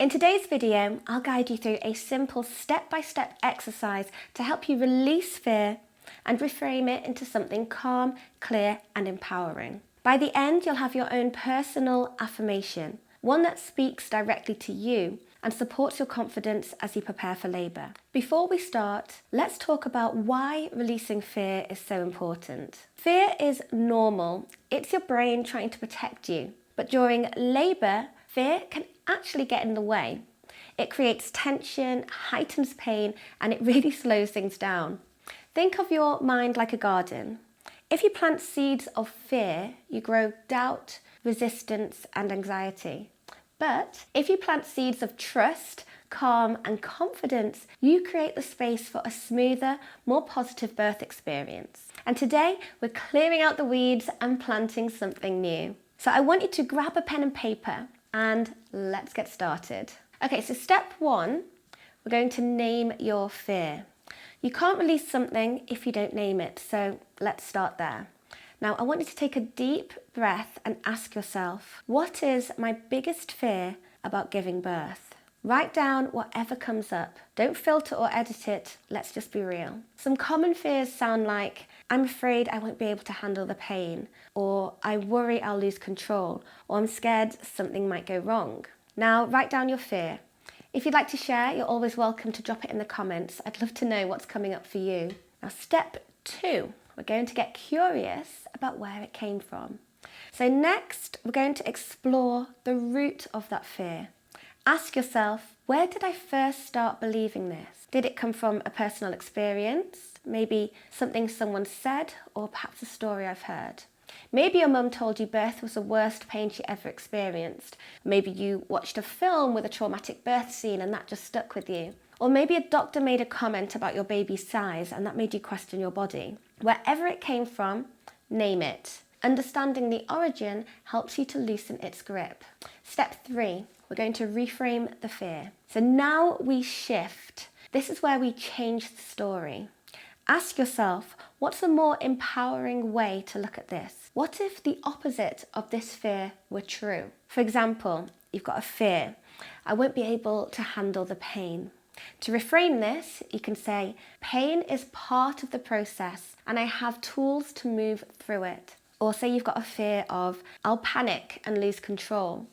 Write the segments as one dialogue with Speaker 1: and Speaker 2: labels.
Speaker 1: In today's video, I'll guide you through a simple step-by-step exercise to help you release fear and reframe it into something calm, clear, and empowering. By the end, you'll have your own personal affirmation, one that speaks directly to you and supports your confidence as you prepare for labour. Before we start, let's talk about why releasing fear is so important. Fear is normal. It's your brain trying to protect you. But during labour, fear can actually get in the way. It creates tension, heightens pain, and it really slows things down. Think of your mind like a garden. If you plant seeds of fear, you grow doubt, resistance, and anxiety. But if you plant seeds of trust, calm, and confidence, you create the space for a smoother, more positive birth experience. And today, we're clearing out the weeds and planting something new. So I want you to grab a pen and paper and let's get started. Okay, so step one, we're going to name your fear. You can't release something if you don't name it, so let's start there. Now, I want you to take a deep breath and ask yourself, what is my biggest fear about giving birth? Write down whatever comes up. Don't filter or edit it, let's just be real. Some common fears sound like, I'm afraid I won't be able to handle the pain, or I worry I'll lose control, or I'm scared something might go wrong. Now, write down your fear. If you'd like to share, you're always welcome to drop it in the comments. I'd love to know what's coming up for you. Now, step two, we're going to get curious about where it came from. So next, we're going to explore the root of that fear. Ask yourself, where did I first start believing this? Did it come from a personal experience? Maybe something someone said, or perhaps a story I've heard. Maybe your mum told you birth was the worst pain she ever experienced. Maybe you watched a film with a traumatic birth scene and that just stuck with you. Or maybe a doctor made a comment about your baby's size and that made you question your body. Wherever it came from, name it. Understanding the origin helps you to loosen its grip. Step three, we're going to reframe the fear. So now we shift. This is where we change the story. Ask yourself, what's a more empowering way to look at this? What if the opposite of this fear were true? For example, you've got a fear, I won't be able to handle the pain. To reframe this, you can say, pain is part of the process and I have tools to move through it. Or say you've got a fear of, I'll panic and lose control.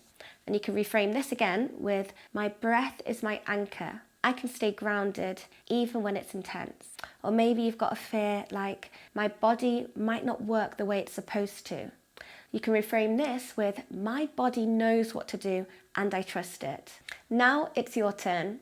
Speaker 1: And you can reframe this again with, my breath is my anchor. I can stay grounded even when it's intense. Or maybe you've got a fear like, my body might not work the way it's supposed to. You can reframe this with, my body knows what to do and I trust it. Now it's your turn.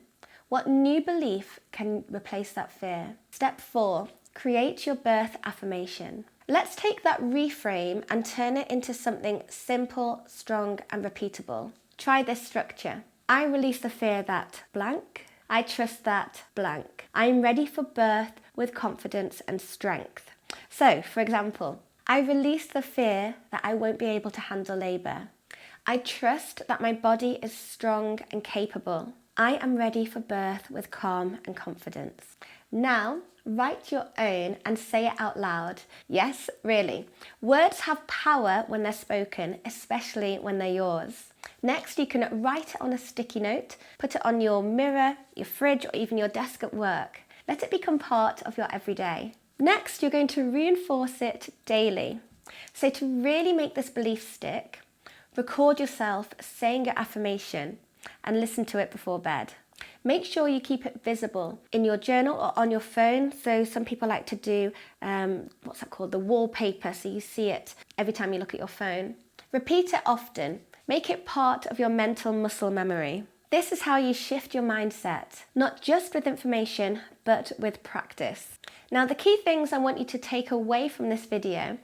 Speaker 1: What new belief can replace that fear? Step four, create your birth affirmation. Let's take that reframe and turn it into something simple, strong, and repeatable. Try this structure. I release the fear that blank. I trust that blank. I'm ready for birth with confidence and strength. So, for example, I release the fear that I won't be able to handle labour. I trust that my body is strong and capable. I am ready for birth with calm and confidence. Now, write your own and say it out loud. Yes, really. Words have power when they're spoken, especially when they're yours. Next, you can write it on a sticky note, put it on your mirror, your fridge, or even your desk at work. Let it become part of your everyday. Next, you're going to reinforce it daily. So to really make this belief stick, record yourself saying your affirmation and listen to it before bed. Make sure you keep it visible in your journal or on your phone. So some people like to do, what's that called? The wallpaper, so you see it every time you look at your phone. Repeat it often. Make it part of your mental muscle memory. This is how you shift your mindset, not just with information, but with practice. Now, the key things I want you to take away from this video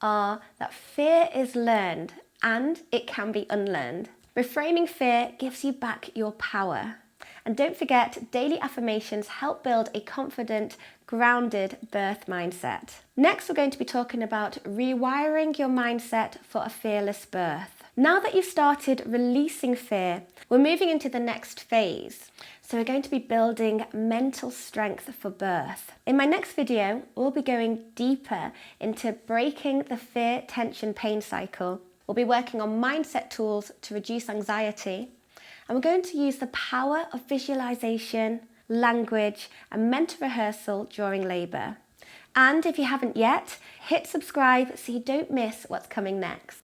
Speaker 1: are that fear is learned and it can be unlearned. Reframing fear gives you back your power. And don't forget, daily affirmations help build a confident, grounded birth mindset. Next, we're going to be talking about rewiring your mindset for a fearless birth. Now that you've started releasing fear, we're moving into the next phase. So we're going to be building mental strength for birth. In my next video, we'll be going deeper into breaking the fear, tension, pain cycle. We'll be working on mindset tools to reduce anxiety. And we're going to use the power of visualization, language, and mental rehearsal during labour. And if you haven't yet, hit subscribe so you don't miss what's coming next.